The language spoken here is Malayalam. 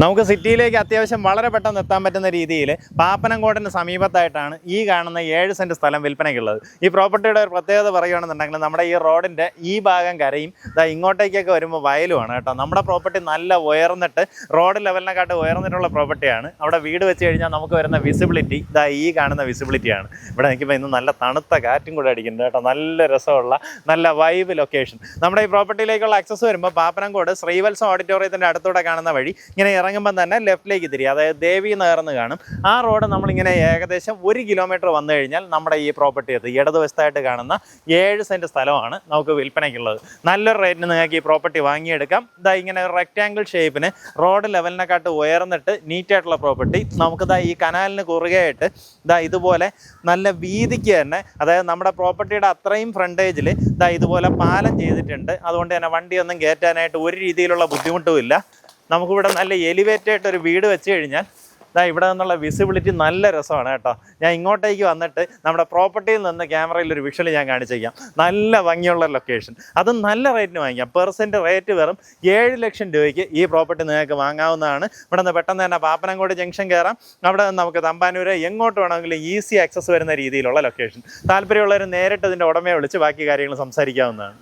നമുക്ക് സിറ്റിയിലേക്ക് അത്യാവശ്യം വളരെ പെട്ടെന്ന് എത്താൻ പറ്റുന്ന രീതിയിൽ പാപ്പനംകോടിന് സമീപത്തായിട്ടാണ് ഈ കാണുന്ന 7 സെൻറ്റ് സ്ഥലം വിൽപ്പനയ്ക്കുള്ളത്. ഈ പ്രോപ്പർട്ടിയുടെ ഒരു പ്രത്യേകത പറയുകയാണെന്നുണ്ടെങ്കിൽ നമ്മുടെ ഈ റോഡിൻ്റെ ഈ ഭാഗം കരയും ഇങ്ങോട്ടേക്കൊക്കെ വരുമ്പോൾ വയലുമാണ് കേട്ടോ. നമ്മുടെ പ്രോപ്പർട്ടി നല്ല ഉയർന്നിട്ട് റോഡ് ലെവലിനെക്കാട്ട് ഉയർന്നിട്ടുള്ള പ്രോപ്പർട്ടിയാണ്. അവിടെ വീട് വെച്ച് കഴിഞ്ഞാൽ നമുക്ക് വരുന്ന വിസിബിലിറ്റി ഈ കാണുന്ന വിസിബിലിറ്റിയാണ്. ഇവിടെ നിൽക്കുമ്പോൾ ഇന്ന് നല്ല തണുത്ത കാറ്റും കൂടെ അടിക്കുന്നുണ്ട് കേട്ടോ. നല്ല രസമുള്ള നല്ല വൈബ് ലൊക്കേഷൻ. നമ്മുടെ ഈ പ്രോപ്പർട്ടിയിലേക്കുള്ള ആക്സസ് വരുമ്പോൾ പാപ്പനംകോട് ശ്രീവത്സം ഓഡിറ്റോറിയത്തിൻ്റെ അടുത്തൂടെ കാണുന്ന വഴി ഇങ്ങനെ ഇറങ്ങുമ്പോൾ തന്നെ ലെഫ്റ്റിലേക്ക് തിരിയും, അതായത് ദേവി നഗർന്ന് കാണും. ആ റോഡ് നമ്മളിങ്ങനെ ഏകദേശം 1 കിലോമീറ്റർ വന്നു കഴിഞ്ഞാൽ നമ്മുടെ ഈ പ്രോപ്പർട്ടി എത്തും. ഇടതുവശത്തായിട്ട് കാണുന്ന 7 സെൻറ്റ് സ്ഥലമാണ് നമുക്ക് വിൽപ്പനയ്ക്കുള്ളത്. നല്ലൊരു റേറ്റിന് നിങ്ങൾക്ക് ഈ പ്രോപ്പർട്ടി വാങ്ങിയെടുക്കാം. ഇങ്ങനെ ഒരു റെക്റ്റാങ്കിൾ ഷേപ്പിന് റോഡ് ലെവലിനെക്കാട്ട് ഉയർന്നിട്ട് നീറ്റായിട്ടുള്ള പ്രോപ്പർട്ടി നമുക്ക് ഈ കനാലിന് കുറുകെയായിട്ട് ഇതുപോലെ നല്ല വീതിക്ക് തന്നെ, അതായത് നമ്മുടെ പ്രോപ്പർട്ടിയുടെ അത്രയും ഫ്രണ്ടേജിൽ ഇതുപോലെ പാലം ചെയ്തിട്ടുണ്ട്. അതുകൊണ്ട് തന്നെ വണ്ടിയൊന്നും കയറ്റാനായിട്ട് ഒരു രീതിയിലുള്ള ബുദ്ധിമുട്ടുമില്ല. നമുക്കിവിടെ നല്ല എലിവേറ്റഡ് ഒരു വീട് വെച്ച് കഴിഞ്ഞാൽ ഇവിടെ നിന്നുള്ള വിസിബിലിറ്റി നല്ല രസമാണ് കേട്ടോ. ഞാൻ ഇങ്ങോട്ടേക്ക് വന്നിട്ട് നമ്മുടെ പ്രോപ്പർട്ടിയിൽ നിന്ന് ക്യാമറയിൽ ഒരു വിഷ്വൽ ഞാൻ കാണിച്ചേക്കാം. നല്ല ഭംഗിയുള്ള ലൊക്കേഷൻ, അതും നല്ല റേറ്റിന് വാങ്ങിക്കാം. പെർസെൻറ്റ് റേറ്റ് വെറും 7 ലക്ഷം രൂപയ്ക്ക് ഈ പ്രോപ്പർട്ടി നിങ്ങൾക്ക് വാങ്ങാവുന്നതാണ്. ഇവിടെ നിന്ന് പെട്ടെന്ന് തന്നെ പാപ്പനംകോട് ജംഗ്ഷൻ കയറാം. അവിടെ നിന്ന് നമുക്ക് തമ്പാനൂര് എങ്ങോട്ട് വേണമെങ്കിലും ഈസി ആക്സസ് വരുന്ന രീതിയിലുള്ള ലൊക്കേഷൻ. താല്പര്യമുള്ളവർ നേരിട്ട് ഇതിൻ്റെ ഉടമയെ വിളിച്ച് ബാക്കി കാര്യങ്ങൾ സംസാരിക്കാവുന്നതാണ്.